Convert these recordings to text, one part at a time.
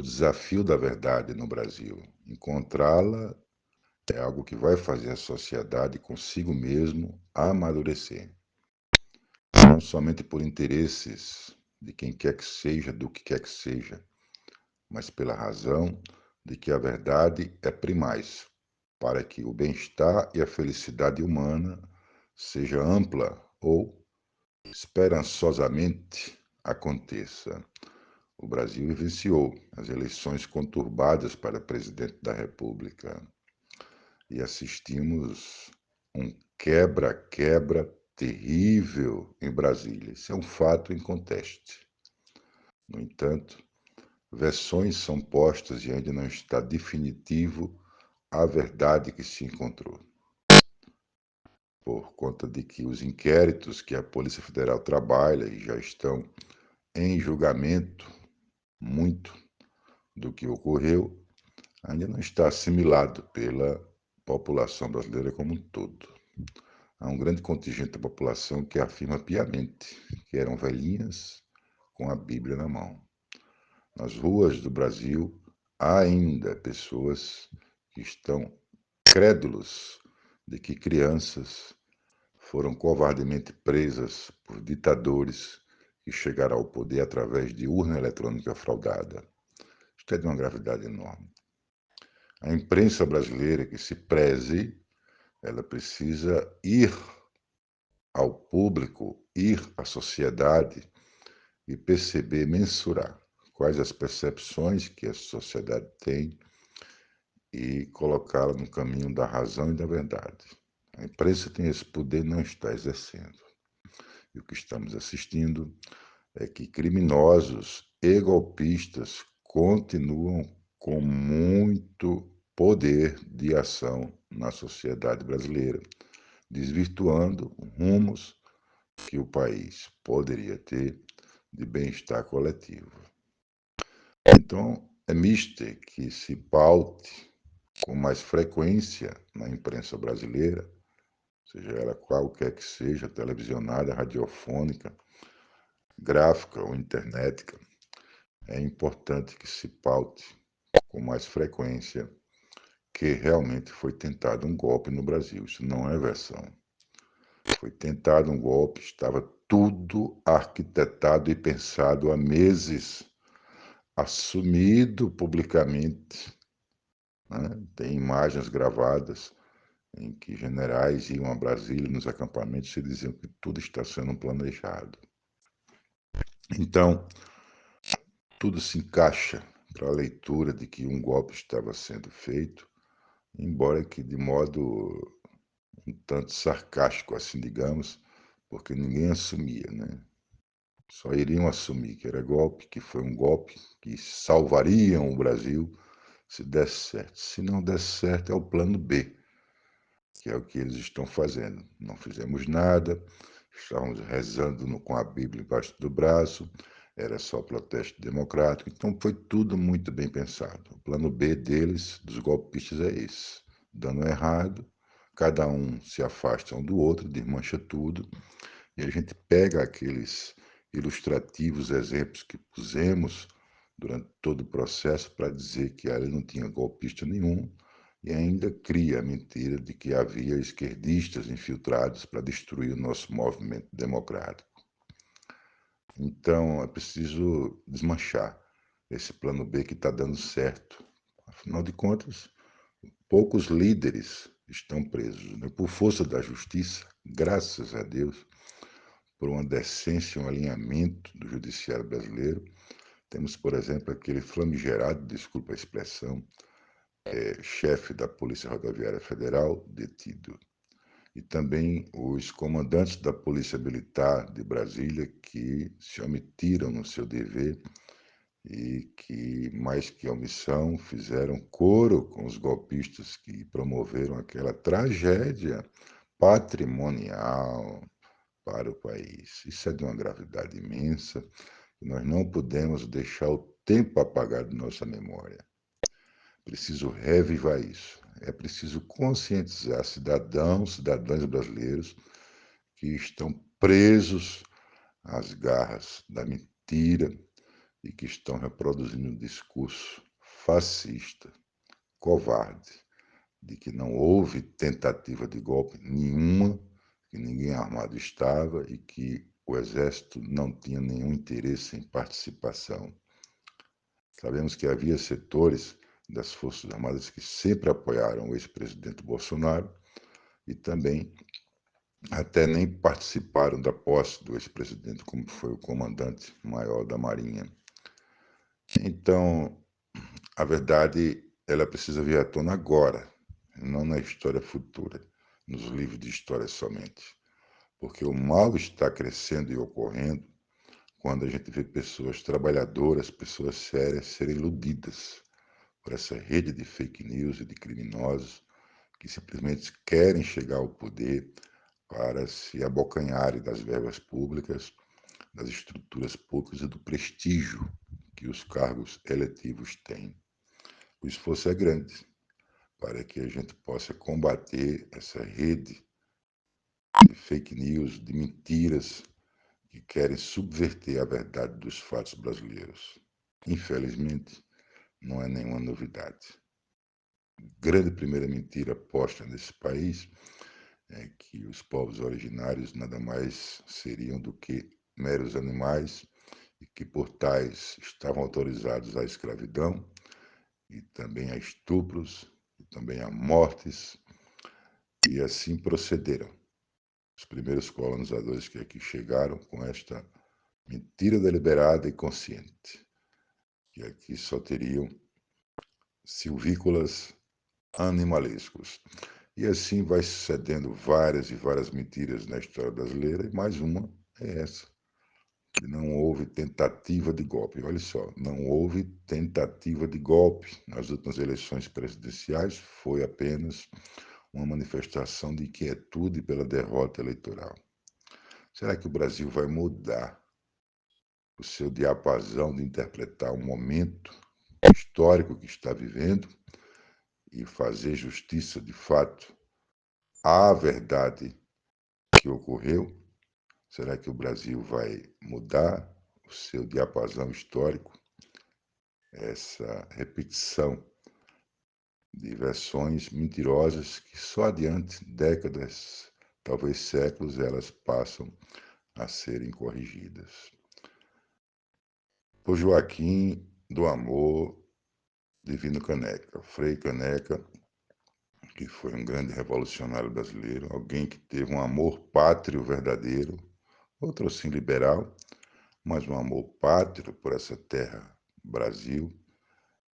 desafio da verdade no Brasil. Encontrá-la é algo que vai fazer a sociedade consigo mesmo amadurecer. Não somente por interesses de quem quer que seja, do que quer que seja, mas pela razão de que a verdade é primaz, para que o bem-estar e a felicidade humana seja ampla ou esperançosamente aconteça. O Brasil vivenciou as eleições conturbadas para presidente da República e assistimos um quebra-quebra terrível em Brasília. Isso é um fato inconteste. No entanto, versões são postas e ainda não está definitivo a verdade que se encontrou. Por conta de que os inquéritos que a Polícia Federal trabalha e já estão em julgamento, muito do que ocorreu ainda não está assimilado pela população brasileira como um todo. Há um grande contingente da população que afirma piamente que eram velhinhas com a Bíblia na mão. Nas ruas do Brasil, há ainda pessoas que estão crédulos de que crianças foram covardemente presas por ditadores que chegaram ao poder através de urna eletrônica fraudada. Isto é de uma gravidade enorme. A imprensa brasileira que se preze, ela precisa ir ao público, ir à sociedade e perceber, mensurar quais as percepções que a sociedade tem e colocá-la no caminho da razão e da verdade. A imprensa tem esse poder e não está exercendo. E o que estamos assistindo é que criminosos e golpistas continuam com muito poder de ação na sociedade brasileira, desvirtuando rumos que o país poderia ter de bem-estar coletivo. Então, é mister que se paute com mais frequência na imprensa brasileira, seja ela qualquer que seja, televisionada, radiofônica, gráfica ou internetica, é importante que se paute com mais frequência que realmente foi tentado um golpe no Brasil. Isso não é versão. Foi tentado um golpe, estava tudo arquitetado e pensado há meses, assumido publicamente, né? Tem imagens gravadas em que generais iam a Brasília nos acampamentos e diziam que tudo está sendo planejado. Então, tudo se encaixa para a leitura de que um golpe estava sendo feito, embora que de modo um tanto sarcástico, assim digamos, porque ninguém assumia, né? Só iriam assumir que era golpe, que foi um golpe, que salvariam o Brasil se desse certo. Se não desse certo, é o plano B, que é o que eles estão fazendo. Não fizemos nada, estávamos rezando com a Bíblia embaixo do braço, era só protesto democrático, então foi tudo muito bem pensado. O plano B deles, dos golpistas, é esse. Dando errado, cada um se afasta um do outro, desmancha tudo, e a gente pega aqueles ilustrativos exemplos que pusemos durante todo o processo para dizer que ali não tinha golpista nenhum, e ainda cria a mentira de que havia esquerdistas infiltrados para destruir o nosso movimento democrático. Então, é preciso desmanchar esse plano B que está dando certo. Afinal de contas, poucos líderes estão presos, né? Por força da justiça, graças a Deus, por uma decência, um alinhamento do judiciário brasileiro. Temos, por exemplo, aquele famigerado, desculpa a expressão, chefe da Polícia Rodoviária Federal detido. E também os comandantes da Polícia Militar de Brasília que se omitiram no seu dever e que, mais que omissão, fizeram coro com os golpistas que promoveram aquela tragédia patrimonial para o país. Isso é de uma gravidade imensa e nós não podemos deixar o tempo apagar de nossa memória. Preciso revivar isso. É preciso conscientizar cidadãos, cidadãs brasileiros que estão presos às garras da mentira, e que estão reproduzindo um discurso fascista, covarde, de que não houve tentativa de golpe nenhuma, que ninguém armado estava e que o Exército não tinha nenhum interesse em participação. Sabemos que havia setores das Forças Armadas que sempre apoiaram o ex-presidente Bolsonaro e também até nem participaram da posse do ex-presidente, como foi o comandante-maior da Marinha. Então, a verdade, ela precisa vir à tona agora, não na história futura, nos livros de história somente. Porque o mal está crescendo e ocorrendo quando a gente vê pessoas trabalhadoras, pessoas sérias serem iludidas por essa rede de fake news e de criminosos que simplesmente querem chegar ao poder para se abocanharem das verbas públicas, das estruturas públicas e do prestígio que os cargos eletivos têm. O esforço é grande para que a gente possa combater essa rede de fake news, de mentiras que querem subverter a verdade dos fatos brasileiros. Infelizmente, não é nenhuma novidade. Grande primeira mentira posta nesse país é que os povos originários nada mais seriam do que meros animais e que por tais estavam autorizados à escravidão e também a estupros e também a mortes, e assim procederam. Os primeiros colonizadores que aqui chegaram com esta mentira deliberada e consciente, que aqui só teriam silvícolas animalescos. E assim vai sucedendo várias e várias mentiras na história brasileira, e mais uma é essa, que não houve tentativa de golpe. Olha só, não houve tentativa de golpe nas últimas eleições presidenciais, foi apenas uma manifestação de inquietude pela derrota eleitoral. Será que o Brasil vai mudar o seu diapasão de interpretar o momento histórico que está vivendo e fazer justiça de fato à verdade que ocorreu? Será que o Brasil vai mudar o seu diapasão histórico? Essa repetição de versões mentirosas que só adiante décadas, talvez séculos, elas passam a serem corrigidas. Por Joaquim do Amor Divino Caneca, Frei Caneca, que foi um grande revolucionário brasileiro, alguém que teve um amor pátrio verdadeiro, outro assim liberal, mas um amor pátrio por essa terra, Brasil,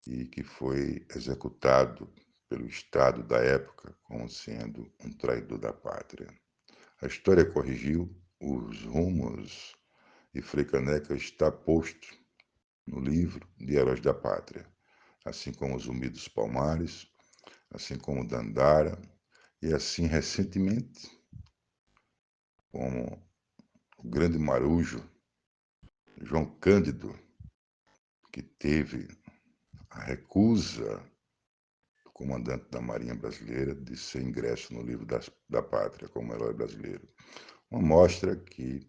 e que foi executado pelo Estado da época como sendo um traidor da pátria. A história corrigiu os rumos e Frei Caneca está posto no livro de Heróis da Pátria, assim como Zumbi dos Palmares, assim como Dandara, e assim recentemente, como o grande marujo João Cândido, que teve a recusa do comandante da Marinha Brasileira de ser ingresso no livro da Pátria como herói brasileiro. Uma mostra que,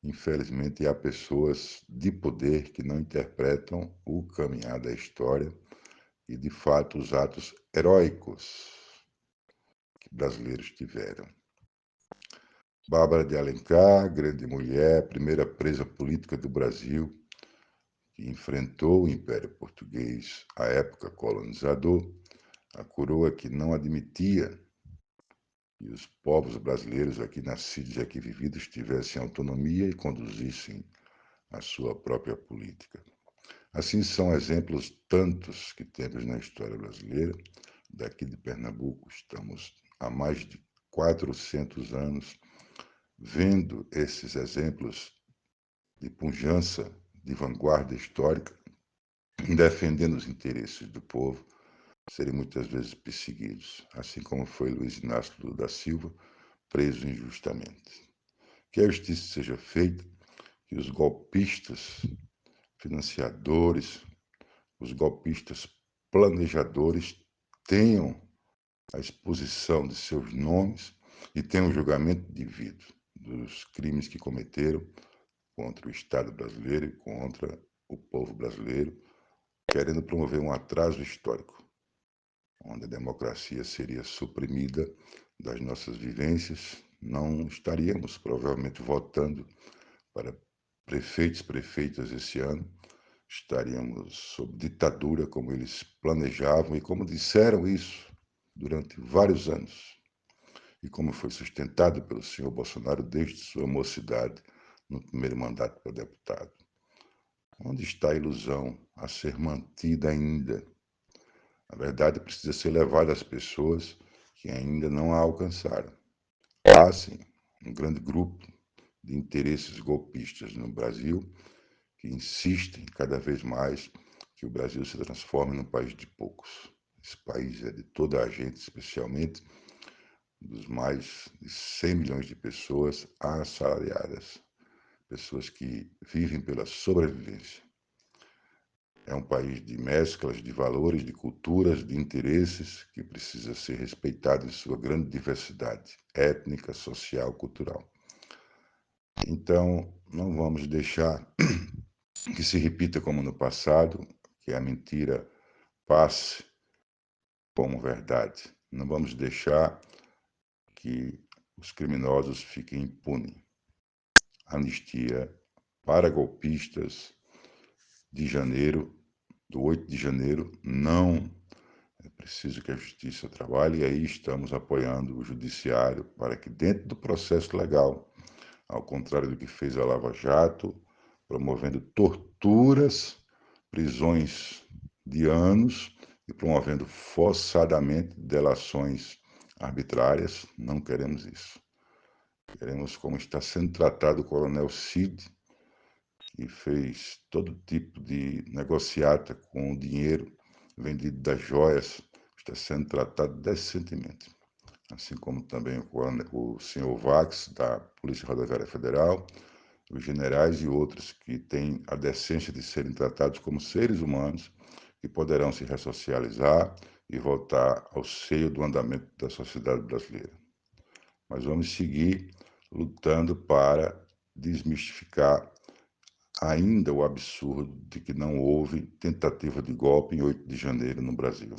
infelizmente, há pessoas de poder que não interpretam o caminhar da história e, de fato, os atos heróicos que brasileiros tiveram. Bárbara de Alencar, grande mulher, primeira presa política do Brasil, que enfrentou o Império Português, à época colonizador, a coroa que não admitia que os povos brasileiros aqui nascidos e aqui vividos tivessem autonomia e conduzissem a sua própria política. Assim são exemplos tantos que temos na história brasileira. Daqui de Pernambuco estamos há mais de 400 anos vendo esses exemplos de pujança, de vanguarda histórica, defendendo os interesses do povo, serem muitas vezes perseguidos, assim como foi Luiz Inácio Lula da Silva, preso injustamente. Que a justiça seja feita, que os golpistas, financiadores, os golpistas planejadores tenham a exposição de seus nomes e tenham um julgamento devido dos crimes que cometeram contra o Estado brasileiro e contra o povo brasileiro, querendo promover um atraso histórico, onde a democracia seria suprimida das nossas vivências, não estaríamos provavelmente votando para prefeitos, prefeitas esse ano, estaríamos sob ditadura, como eles planejavam e como disseram isso durante vários anos, e como foi sustentado pelo senhor Bolsonaro desde sua mocidade no primeiro mandato para deputado. Onde está a ilusão a ser mantida ainda? A verdade precisa ser levada às pessoas que ainda não a alcançaram. Há, sim, um grande grupo de interesses golpistas no Brasil que insistem cada vez mais que o Brasil se transforme num país de poucos. Esse país é de toda a gente, especialmente dos mais de 100 milhões de pessoas assalariadas, pessoas que vivem pela sobrevivência. É um país de mesclas de valores, de culturas, de interesses que precisa ser respeitado em sua grande diversidade étnica, social, cultural. Então, não vamos deixar que se repita como no passado, que a mentira passe como verdade. Não vamos deixar que os criminosos fiquem impunes. Anistia para golpistas de janeiro, do 8 de janeiro, não. É preciso que a justiça trabalhe e aí estamos apoiando o judiciário para que, dentro do processo legal, ao contrário do que fez a Lava Jato, promovendo torturas, prisões de anos e promovendo forçadamente delações arbitrárias, não queremos isso. Queremos como está sendo tratado o coronel Cid, que fez todo tipo de negociata com o dinheiro vendido das joias, está sendo tratado decentemente. Assim como também o senhor Vax, da Polícia Rodoviária Federal, os generais e outros que têm a decência de serem tratados como seres humanos que poderão se ressocializar e voltar ao seio do andamento da sociedade brasileira. Mas vamos seguir lutando para desmistificar ainda o absurdo de que não houve tentativa de golpe em 8 de janeiro no Brasil.